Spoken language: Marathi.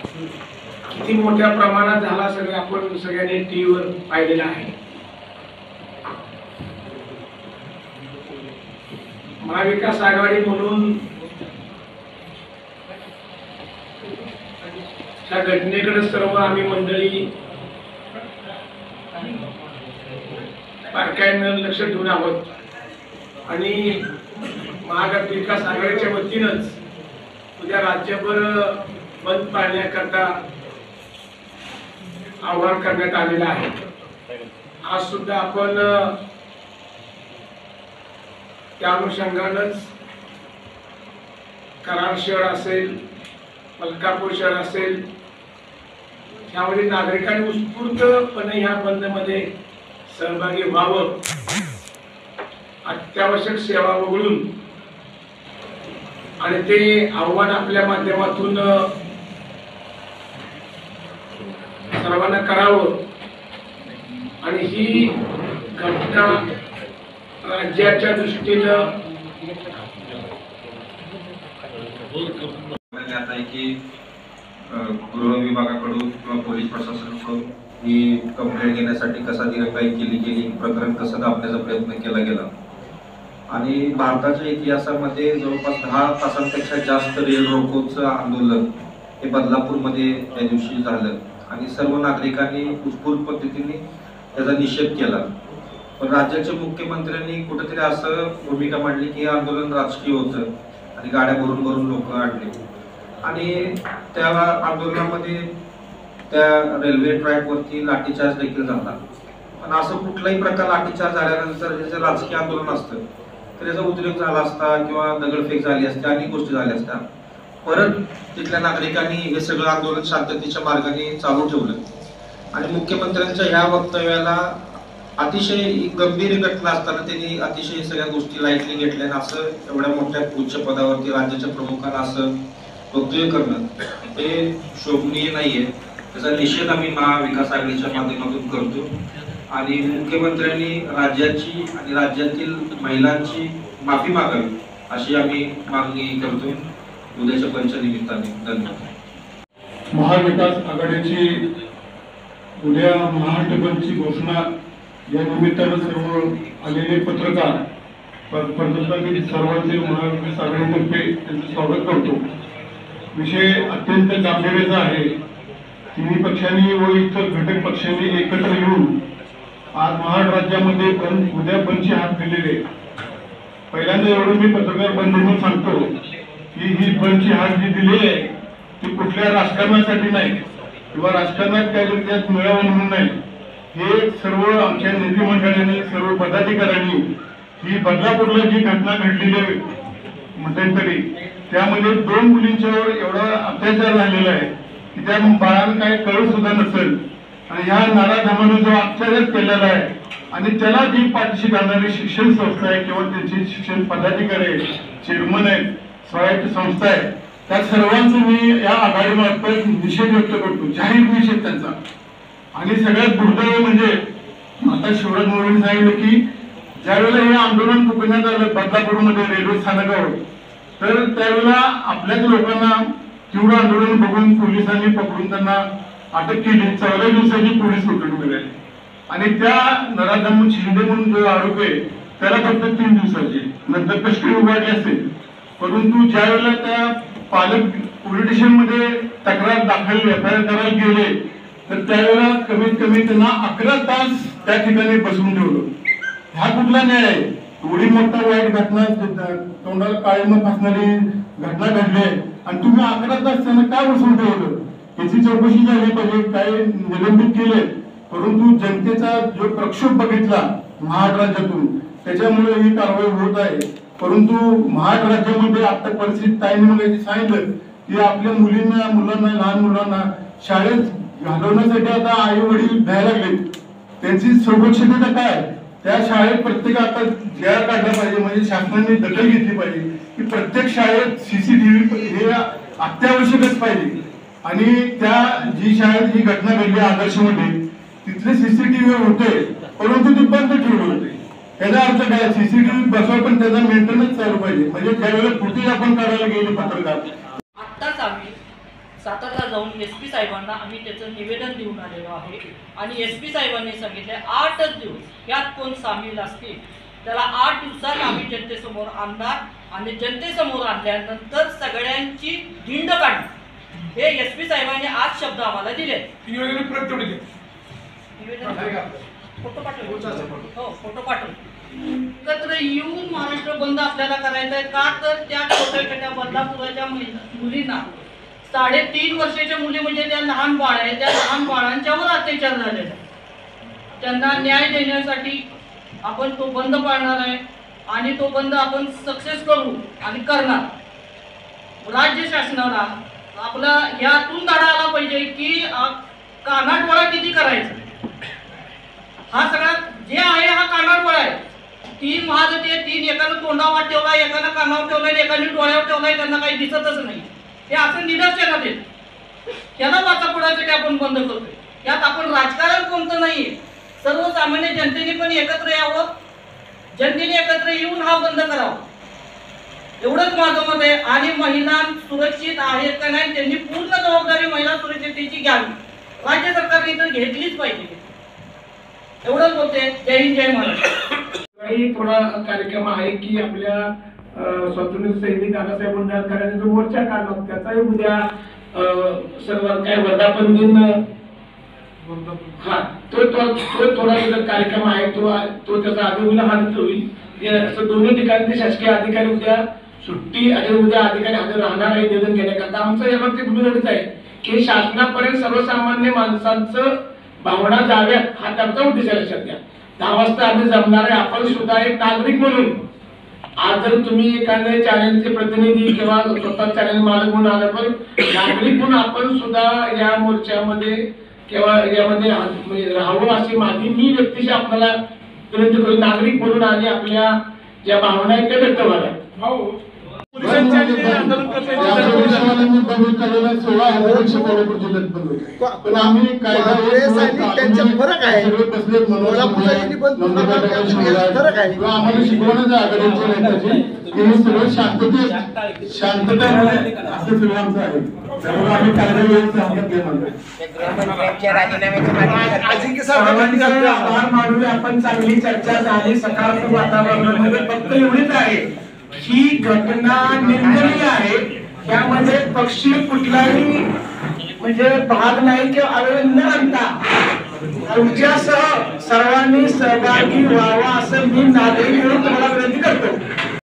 किती मोठ्या प्रमाणात झाला सगळं आपण सगळ्यांनी टीव्हीवर पाहिलेलं आहे। महाविकास आघाडी म्हणून त्या घटनेकडे सर्व आम्ही मंडळी बारकाईनं लक्ष ठेवून आहोत आणि महाविकास आघाडीच्या वतीनंच उद्या राज्यभर बंद पाळण्याकरता आवाहन करण्यात आलेलं आहे। आज सुद्धा आपण त्या अनुषंगानंच कराड शहर असेल, मलकापूर शहर असेल, यामध्ये नागरिकांनी उत्स्फूर्तपणे ह्या बंदमध्ये सहभागी व्हावं, अत्यावश्यक सेवा वगळून आणि ते आव्हान आपल्या माध्यमातून सर्वांना करावं आणि ही घटना राज्याच्या दृष्टीनं की गृह विभागाकडून किंवा पोलीस प्रशासनाकडून ही कंप्लेंट घेण्यासाठी कसा दिरंगाई केली गेली, प्रकरण कसं दाबण्याचा प्रयत्न केला गेला आणि भारताच्या इतिहासामध्ये जवळपास 10 तासांपेक्षा जास्त रेल रोकोचं आंदोलन हे बदलापूरमध्ये त्या दिवशी झालं आणि सर्व नागरिकांनी उत्स्फूर्त पद्धतीने त्याचा निषेध केला। पण राज्याच्या मुख्यमंत्र्यांनी कुठेतरी असं भूमिका मांडली की हे आंदोलन राजकीय होतं आणि गाड्या भरून भरून लोक आणले आणि त्या आंदोलनामध्ये त्या रेल्वे ट्रॅकवरती लाठीचार्ज देखील झाला। पण असं कुठलाही प्रकार लाठीचार्ज झाल्यानंतर हे जर राजकीय आंदोलन असतं तर याचा उद्रेक झाला असता किंवा दगडफेक झाली असती, अनेक गोष्टी झाल्या असत्या। परत तिथल्या नागरिकांनी हे सगळं आंदोलन शांततेच्या मार्गाने चालू ठेवलं आणि मुख्यमंत्र्यांच्या ह्या वक्तव्याला अतिशय गंभीर घटना असताना त्यांनी अतिशय सगळ्या गोष्टी लाईटली घेतल्या आणि असं एवढ्या मोठ्या उच्च पदावरती राज्याच्या प्रमुखांना असं वक्तव्य करणं हे शोभनीय नाहीये। त्याचा निषेध आम्ही महाविकास आघाडीच्या माध्यमातून करतो आणि मुख्यमंत्र्यांनी राज्याची आणि राज्यातील महिलांची माफी मागावी अशी आम्ही मागणी करतो उद्याच्या पंचनिमित्ताने। धन्यवाद। महाविकास आघाडीची उद्या महाअष्टबंदची घोषणा या निमित्तानं सर्व आलेले पत्रकार पत्रकारांनी सर्वांचे महाविकास आघाडीतर्फे त्यांचं स्वागत करतो। विषय अत्यंत गांभीर्याचा आहे। तिन्ही पक्षांनी व इतर घटक पक्षांनी एकत्र येऊन आज महाराष्ट्र राज्यामध्ये उद्या बंदची हाक दिलेली आहे। पहिल्यांदा एवढं मी पत्रकार बंधूंना सांगतो की ही बंदची हाक जी दिली आहे ती कुठल्या राजकारणासाठी नाही किंवा राजकारणात काय त्यात मिळावं म्हणून नाही। हे सर्व आमच्या नेते मंडळाने सर्व पदाधिकाऱ्यांनी ही बदलापूरला जी घटना घडलेली आहे मध्यंतरी त्यामध्ये 2 मुलींच्यावर एवढा अत्याचार झालेला आहे की त्या बाळाला काय कळत सुद्धा नसेल आणि ह्या नाराधामानं जो अत्याचार केलेला आहे आणि त्याला जी पाठीशी घालणारी शिक्षण संस्था आहे किंवा त्यांचे शिक्षण पदाधिकारी आहेत, चेअरमन आहेत, स्वायत्त संस्था आहे, त्या सर्वांचा मी या आघाडीमार्फत निषेध व्यक्त करतो, जाहीर निषेध त्यांचा। आणि सगळ्यात दुर्दैव म्हणजे आता शिवराज मोरेंनी सांगितलं की ज्यावेळेला हे आंदोलन पुकारण्यात आलं बदलापूरमध्ये रेल्वे स्थानकावर तर त्यावेळेला आपल्याच लोकांना तीव्र आंदोलन बघून पोलिसांनी पकडून त्यांना अटक केली। 14 दिवसाची पोलीस कोठडी मिळाली आणि त्या नराधम शिंदे म्हणून जो आरोप आहे त्याला फक्त 3 दिवसाची नंतर कस्टडी उभारली असेल। परंतु ज्यावेळेला त्या पालक पोलीस स्टेशन मध्ये तक्रार दाखल करायला गेले तर त्यावेळेला कमीत कमी त्यांना 11 तास त्या ठिकाणी बसवून ठेवलं। हा कुठला न्याय आहे? एवढी मोठा वाईट घटना तोंडाला काळीमा फासणारी घटना घडली आणि तुम्ही 11 तास त्यांना काय बसवून ठेवलं? याची चौकशी झाली पाहिजे, काय निलंबित केले। परंतु जनतेचा जो प्रक्षोभ बघितला महाराष्ट्र राज्यातून त्याच्यामुळे ही कारवाई होत आहे। परंतु महाराष्ट्र राज्यामध्ये आता परिस्थिती ताईंनी मला सांगितलं की आपल्या मुलांना लहान मुलांना शाळेत घालवण्यासाठी आता आई वडील द्यायला लागले। त्यांची सुरक्षितता काय? त्या शाळेत प्रत्येक आता GR काढला पाहिजे, म्हणजे शासनाने दखल घेतली पाहिजे की प्रत्येक शाळेत CCTV हे अत्यावश्यकच पाहिजे। आणि त्या जी शाळेत ही घटना घडली आदर्शमध्ये तिथले CCTV होते परंतु ते बंद ठेवले होते। याचा अर्थ काय? CCTV बसवा पण त्याचा मेंटेनन्स चालू पाहिजे। म्हणजे ज्यावेळेला फुटेज आपण काढायला गेले पत्रकार आत्ताच आम्ही सातारला जाऊन SP साहेबांना आम्ही त्याचं निवेदन देऊन आलेलो आहे आणि SP साहेबांनी सांगितले 8च दिवस यात कोण सामील असतील त्याला 8 दिवसात आम्ही जनतेसमोर आणणार आणि जनतेसमोर आणल्यानंतर सगळ्यांची धिंड काढणार हे SP साहेबांनी आज शब्द आम्हाला दिले. फोटो पाठवले. हो फोटो पाठवले. एकत्र येऊन महाराष्ट्र बंद आपल्याला करायचा आहे का तर त्या छोट्या छोट्या बदलापुराच्या मुलींना 3.5 वर्षाच्या मुली म्हणजे त्या लहान बाळ आहे त्या लहान बाळांच्यावर अत्याचार झालेला त्यांना न्याय देण्यासाठी आपण तो बंद पाळणार आहे आणि तो बंद आपण सक्सेस करू आणि करणार. राज्य शासनाला आपला यातून धडा आला पाहिजे की कानाडोळा किती करायचा. हा सगळा जे आहे हा कानाडोळा आहे. 3 महारथी 3 एकानं तोंडावर ठेवला एकानं कानावर ठेवलाय एकाने डोळ्यावर ठेवलाय त्यांना काही दिसतच नाही. हे असं निदर्शनात येत त्याला वाचापुडासाठी आपण बंद करतोय. यात आपण राजकारण कोणतं नाहीये. सर्वसामान्य जनतेने पण एकत्र यावं जनतेने एकत्र येऊन हा बंद करावा एवढंच माझं मत आहे. आणि महिला सुरक्षित आहेत का नाही त्यांनी पूर्ण जबाबदारी महिला सुरक्षिततेची घ्यावी. राज्य सरकारने तर घेतलीच पाहिजे. एवढंच बोलते. जय हिंद जय महाराष्ट्र. थोडा कार्यक्रम आहे की आपल्या स्वातंत्र्य सैनिक दादासाहेब मुंडे जो मोर्चा काढला त्याचाही उद्या सर्व काय वर्धापन दिन हा तो थोडा कार्यक्रम आहे तो त्याचा आधी होईल. असं दोन्ही ठिकाणी शासकीय अधिकारी उद्या सुट्टी आणि उद्या अधिकारी हजर राहणार आहे निवेदन घेण्याकरता. आमचं याबाबतीत भूमिका आहे की शासनापर्यंत सर्वसामान्य माणसांचं भावना जाव्यात हा त्यांचा उद्देश आहे. लक्षात घ्या 10 वाजता आम्ही जमणार आहे. आपण सुद्धा एक नागरिक म्हणून आज जर तुम्ही एखाद्या चॅनलचे प्रतिनिधी किंवा स्वतः चॅनल मालक म्हणून आला पण नागरिक म्हणून आपण सुद्धा या मोर्चामध्ये किंवा यामध्ये म्हणजे राहावं अशी माझी मी व्यक्तिशः आपल्याला विनंती करू. नागरिक म्हणून आणि आपल्या ज्या भावना आहेत त्या व्यक्त व्हाव्या. पण आम्ही त्यांचा फरक आहे. आम्हाला शिकवण्याचं आघाडीच्या नेत्याची हे सगळं शांतता असं सगळं आमचं आहे. त्यामुळे आम्ही कायदा हातात आभार मानूया. आपण चांगली चर्चा झाली सकारात्मक वातावरणामध्ये. फक्त एवढीच आहे ही घटना निंदनीय आहे. यामध्ये पक्षी कुठलाही म्हणजे भाग नाही किंवा अवयव न आणता तुमच्यासह सर्वांनी सहभागी व्हावा असं मी नागरिक म्हणून तुम्हाला विनंती करतो.